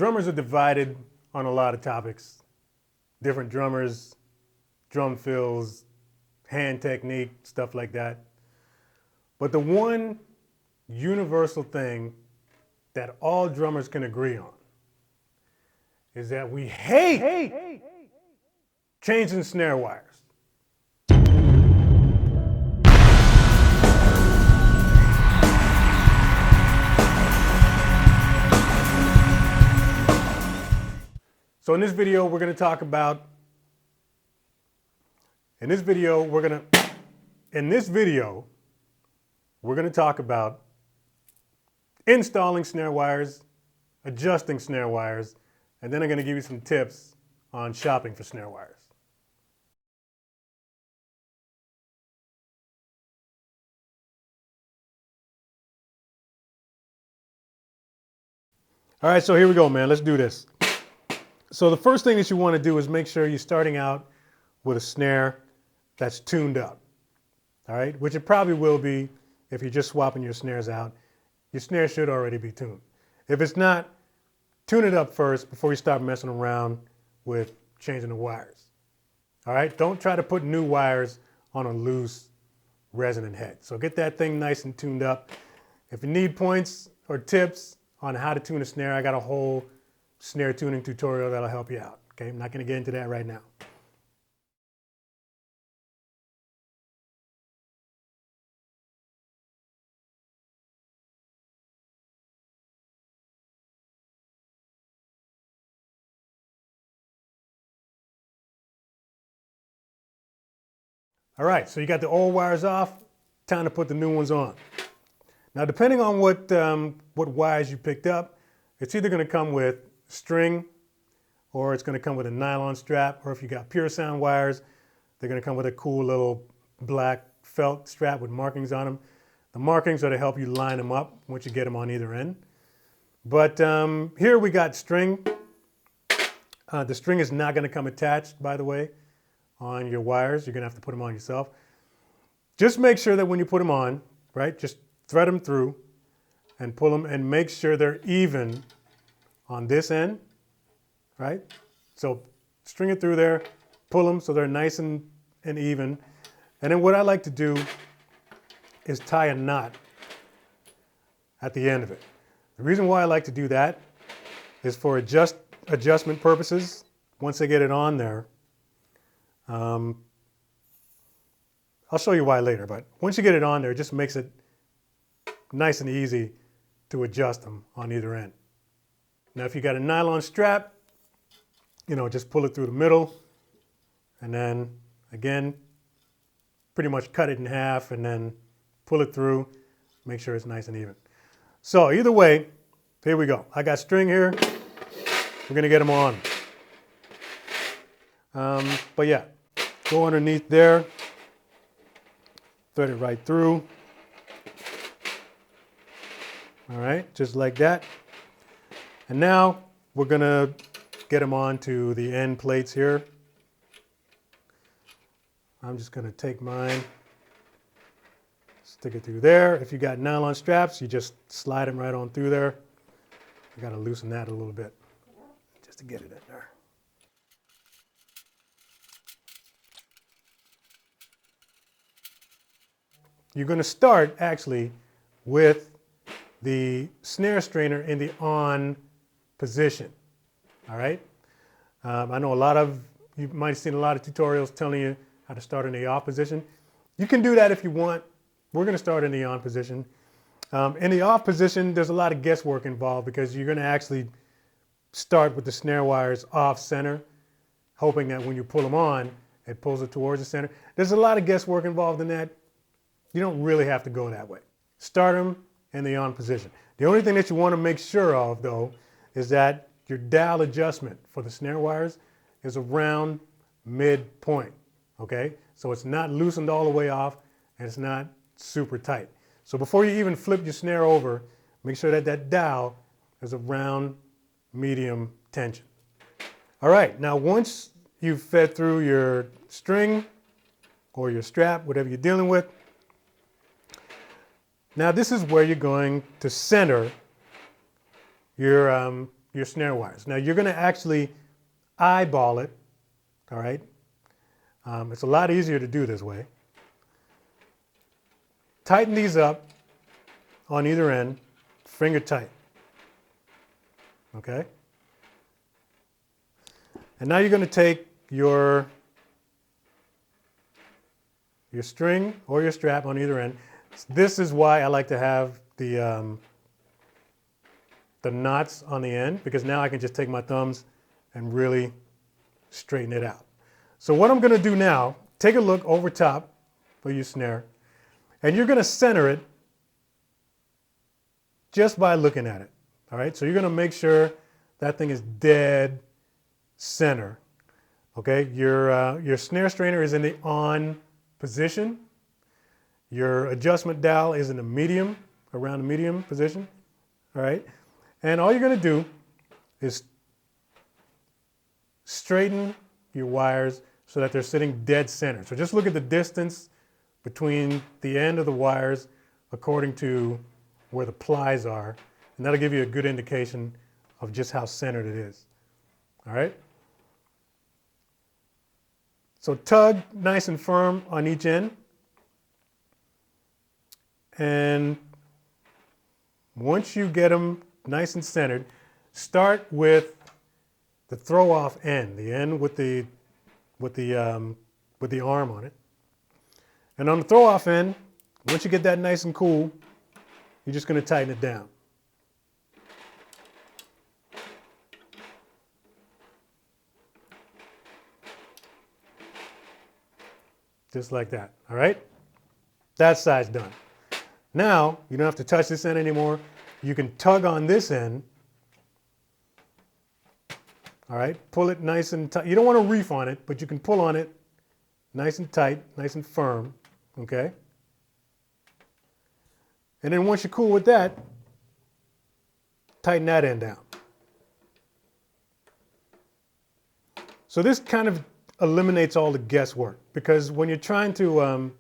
Drummers are divided on a lot of topics. Different drummers, drum fills, hand technique, stuff like that. But the one universal thing that all drummers can agree on is that we hate changing snare wires. So in this video, we're going to talk about installing snare wires, adjusting snare wires, and then I'm going to give you some tips on shopping for snare wires. All right, so here we go, man. Let's do this. So the first thing that you want to do is make sure you're starting out with a snare that's tuned up, all right? Which it probably will be if you're just swapping your snares out. Your snare should already be tuned. If it's not, tune it up first before you start messing around with changing the wires, all right? Don't try to put new wires on a loose resonant head. So get that thing nice and tuned up. If you need points or tips on how to tune a snare, I got a whole snare tuning tutorial that'll help you out. Okay, I'm not going to get into that right now. All right, so you got the old wires off, time to put the new ones on. Now, depending on what wires you picked up, it's either going to come with string, or it's going to come with a nylon strap, or if you got pure sound wires, they're going to come with a cool little black felt strap with markings on them. The markings are to help you line them up once you get them on either end. But here we got string. The string is not going to come attached, by the way, on your wires. You're going to have to put them on yourself. Just make sure that when you put them on, right, just thread them through and pull them and make sure they're even on this end, right? So string it through there, pull them so they're nice and even. And then what I like to do is tie a knot at the end of it. The reason why I like to do that is for adjustment purposes. Once I get it on there, I'll show you why later, but once you get it on there, it just makes it nice and easy to adjust them on either end. Now, if you got a nylon strap, you know, just pull it through the middle and then again, pretty much cut it in half and then pull it through, make sure it's nice and even. So either way, here we go. I got string here. We're going to get them on. But yeah, go underneath there, thread it right through. All right, just like that. And now we're going to get them onto the end plates here. I'm just going to take mine, stick it through there. If you got nylon straps, you just slide them right on through there. I got to loosen that a little bit just to get it in there. You're going to start actually with the snare strainer in the on position, all right? I know you might have seen a lot of tutorials telling you how to start in the off position. You can do that if you want. We're going to start in the on position. In the off position, there's a lot of guesswork involved because you're going to actually start with the snare wires off center, hoping that when you pull them on, it pulls it towards the center. There's a lot of guesswork involved in that. You don't really have to go that way. Start them in the on position. The only thing that you want to make sure of, though, is that your dial adjustment for the snare wires is around midpoint, okay? So it's not loosened all the way off and it's not super tight. So before you even flip your snare over, make sure that that dial is around medium tension. All right, now once you've fed through your string or your strap, whatever you're dealing with, now this is where you're going to center your your snare wires. Now you're going to actually eyeball it, all right? It's a lot easier to do this way. Tighten these up on either end, finger tight, okay? And now you're going to take your string or your strap on either end. This is why I like to have the knots on the end, because now I can just take my thumbs and really straighten it out. So what I'm going to do now, take a look over top for your snare, and you're going to center it just by looking at it. All right, so you're going to make sure that thing is dead center. Okay, your snare strainer is in the on position. Your adjustment dial is in the medium, around the medium position. All right, and all you're going to do is straighten your wires so that they're sitting dead center. So just look at the distance between the end of the wires according to where the plies are, and that'll give you a good indication of just how centered it is. All right? So tug nice and firm on each end, and once you get them nice and centered, start with the throw-off end, the end with the arm on it. And on the throw-off end, once you get that nice and cool, you're just going to tighten it down. Just like that, all right? That side's done. Now, you don't have to touch this end anymore. You can tug on this end. All right, pull it nice and tight. You don't want to reef on it, but you can pull on it nice and tight, nice and firm, okay? And then once you're cool with that, tighten that end down. So this kind of eliminates all the guesswork, because when you're trying to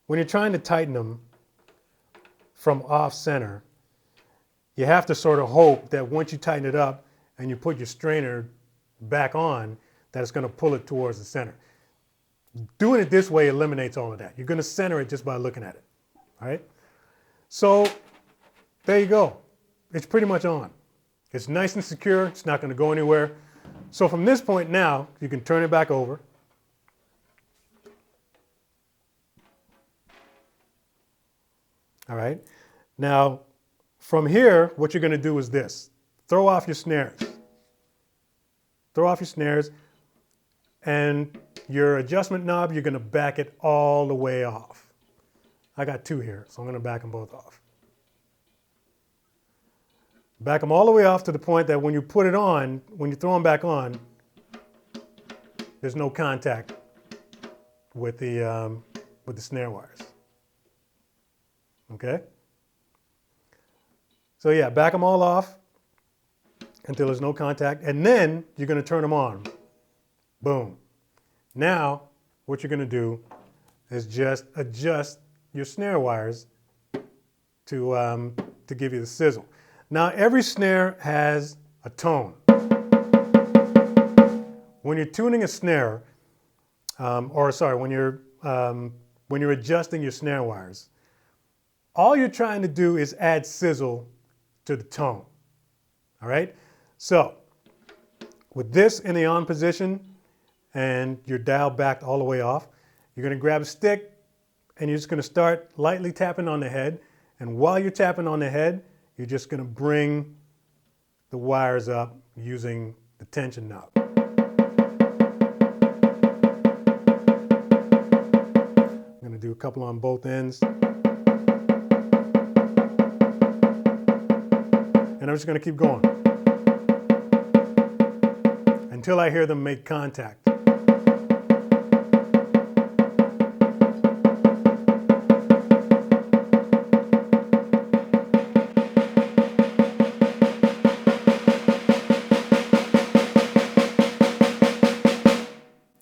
tighten them from off center, you have to sort of hope that once you tighten it up and you put your strainer back on, that it's going to pull it towards the center. Doing it this way eliminates all of that. You're going to center it just by looking at it. All right? So there you go. It's pretty much on. It's nice and secure. It's not going to go anywhere. So from this point now, you can turn it back over. All right? Now, from here, what you're going to do is this. Throw off your snares. Throw off your snares, and your adjustment knob, you're going to back it all the way off. I got two here, so I'm going to back them both off. Back them all the way off to the point that when you put it on, when you throw them back on, there's no contact with the snare wires. Okay? So yeah, back them all off until there's no contact, and then you're going to turn them on. Boom. Now, what you're going to do is just adjust your snare wires to give you the sizzle. Now, every snare has a tone. When you're tuning a snare, when you're adjusting your snare wires, all you're trying to do is add sizzle to the tone. All right? So, with this in the on position and your dial backed all the way off, you're going to grab a stick and you're just going to start lightly tapping on the head. And while you're tapping on the head, you're just going to bring the wires up using the tension knob. I'm going to do a couple on both ends. And I'm just going to keep going until I hear them make contact.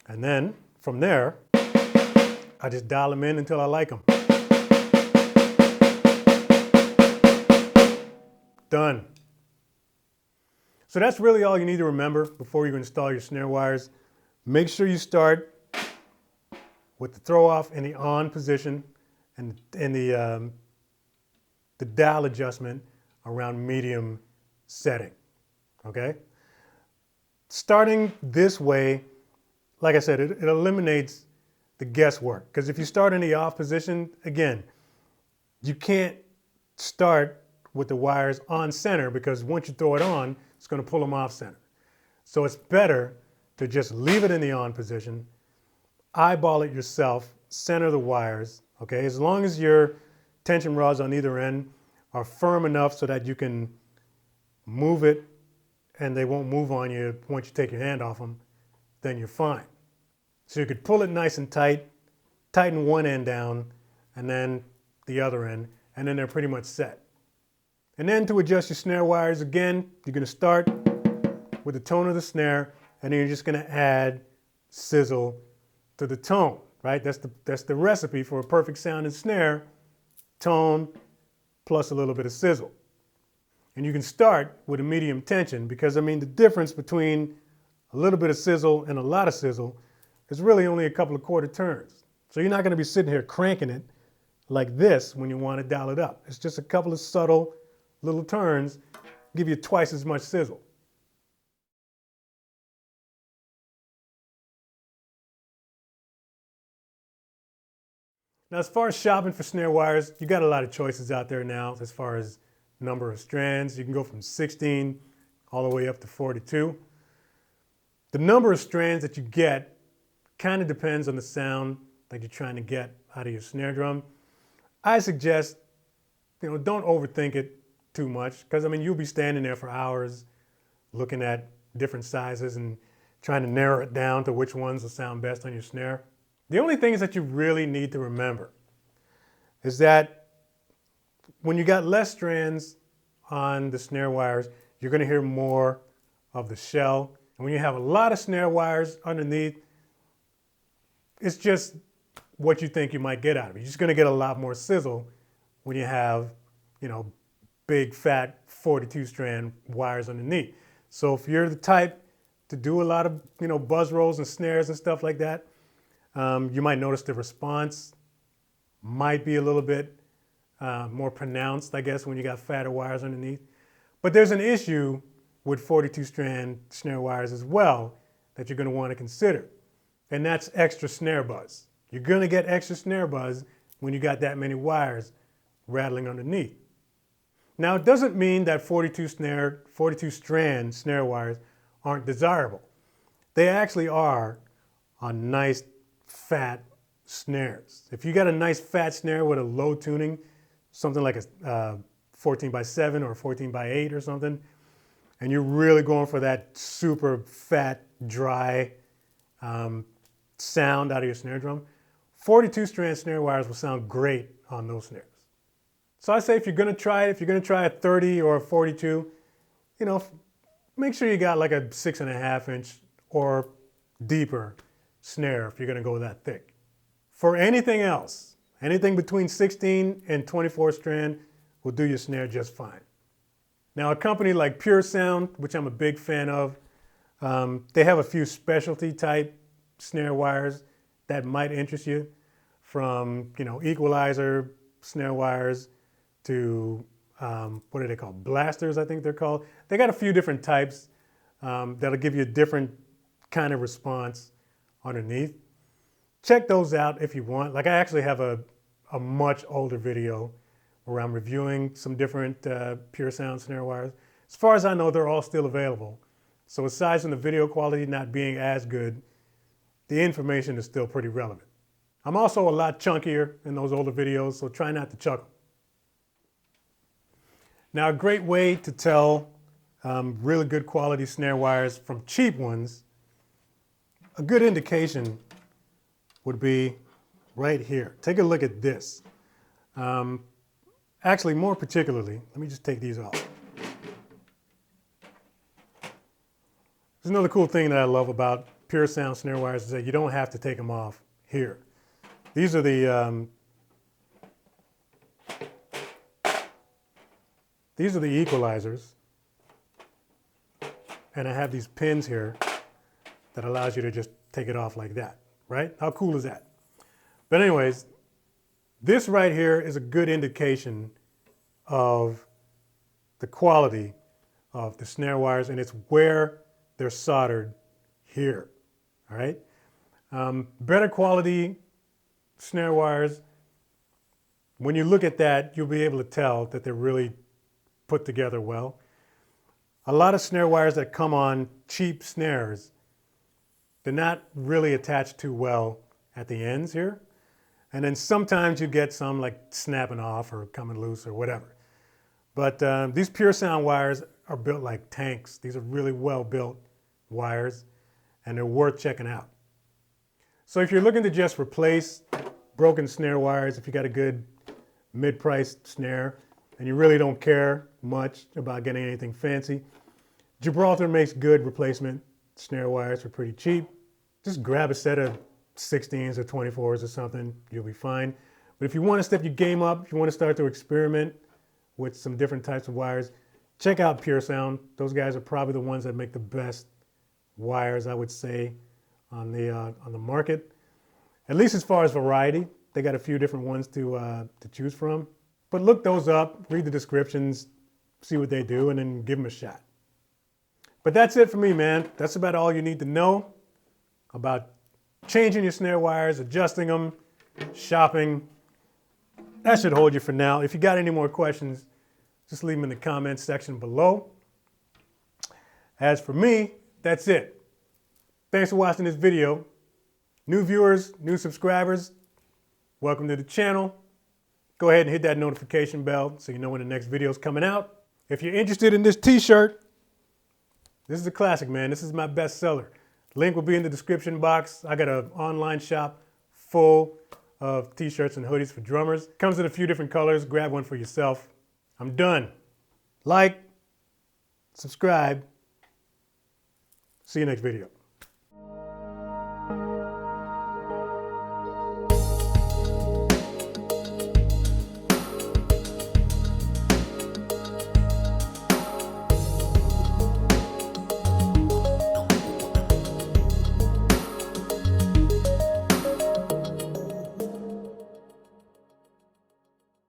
And then from there, I just dial them in until I like them. Done. So that's really all you need to remember before you install your snare wires. Make sure you start with the throw off in the on position and the dial adjustment around medium setting, okay? Starting this way, like I said, it eliminates the guesswork, because if you start in the off position, again, you can't start with the wires on center, because once you throw it on, it's going to pull them off center. So it's better to just leave it in the on position, eyeball it yourself, center the wires, okay? As long as your tension rods on either end are firm enough so that you can move it and they won't move on you once you take your hand off them, then you're fine. So you could pull it nice and tight, tighten one end down, and then the other end, and then they're pretty much set. And then to adjust your snare wires, again, you're going to start with the tone of the snare, and then you're just going to add sizzle to the tone, right? That's the recipe for a perfect sounding snare: tone plus a little bit of sizzle. And you can start with a medium tension, because I mean, the difference between a little bit of sizzle and a lot of sizzle is really only a couple of quarter turns. So you're not going to be sitting here cranking it like this when you want to dial it up. It's just a couple of subtle little turns, give you twice as much sizzle. Now, as far as shopping for snare wires, you got a lot of choices out there now as far as number of strands. You can go from 16 all the way up to 42. The number of strands that you get kind of depends on the sound that you're trying to get out of your snare drum. I suggest, don't overthink it too much, because I mean, you'll be standing there for hours looking at different sizes and trying to narrow it down to which ones will sound best on your snare. The only thing is that you really need to remember is that when you got less strands on the snare wires, you're going to hear more of the shell. And when you have a lot of snare wires underneath, it's just what you think you might get out of it. You're just going to get a lot more sizzle when you have, big fat 42 strand wires underneath. So if you're the type to do a lot of, buzz rolls and snares and stuff like that, you might notice the response might be a little bit more pronounced, I guess, when you got fatter wires underneath. But there's an issue with 42 strand snare wires as well that you're going to want to consider. And that's extra snare buzz. You're going to get extra snare buzz when you got that many wires rattling underneath. Now, it doesn't mean that 42 strand snare wires aren't desirable. They actually are on nice fat snares. If you got a nice fat snare with a low tuning, something like a 14x7 or 14x8 or something, and you're really going for that super fat, dry sound out of your snare drum, 42 strand snare wires will sound great on those snares. So I say if you're going to try it, if you're going to try a 30 or a 42, make sure you got like a 6.5 inch or deeper snare if you're going to go that thick. For anything else, anything between 16 and 24 strand will do your snare just fine. Now, a company like Pure Sound, which I'm a big fan of, they have a few specialty type snare wires that might interest you, from equalizer snare wires to what are they called? Blasters, I think they're called. They got a few different types that'll give you a different kind of response underneath. Check those out if you want. Like, I actually have a much older video where I'm reviewing some different Pure Sound snare wires. As far as I know, they're all still available. So aside from the video quality not being as good, the information is still pretty relevant. I'm also a lot chunkier in those older videos, so try not to chuckle. Now, a great way to tell really good quality snare wires from cheap ones, a good indication would be right here. Take a look at this. Actually, more particularly, let me just take these off. There's another cool thing that I love about Pure Sound snare wires is that you don't have to take them off here. These are the equalizers. and I have these pins here that allows you to just take it off like that, right? How cool is that? But anyways, this right here is a good indication of the quality of the snare wires, and it's where they're soldered here, all right? Better quality snare wires, when you look at that, you'll be able to tell that they're really put together well. A lot of snare wires that come on cheap snares, they're not really attached too well at the ends here. And then sometimes you get some like snapping off or coming loose or whatever. But these Pure Sound wires are built like tanks. These are really well built wires, and they're worth checking out. So if you're looking to just replace broken snare wires, if you got a good mid-priced snare and you really don't care much about getting anything fancy, Gibraltar makes good replacement snare wires for pretty cheap. Just grab a set of 16s or 24s or something, you'll be fine. But if you want to step your game up, if you want to start to experiment with some different types of wires, check out Pure Sound. Those guys are probably the ones that make the best wires, I would say, on the market. At least as far as variety. They got a few different ones to choose from. But look those up, read the descriptions, see what they do, and then give them a shot. But that's it for me, man. That's about all you need to know about changing your snare wires, adjusting them, shopping. That should hold you for now. If you got any more questions, just leave them in the comments section below. As for me, that's it. Thanks for watching this video. New viewers, new subscribers, welcome to the channel. Go ahead and hit that notification bell so you know when the next video is coming out. If you're interested in this t-shirt, this is a classic, man. This is my best seller. Link will be in the description box. I got an online shop full of t-shirts and hoodies for drummers. Comes in a few different colors. Grab one for yourself. I'm done. Like, subscribe. See you next video.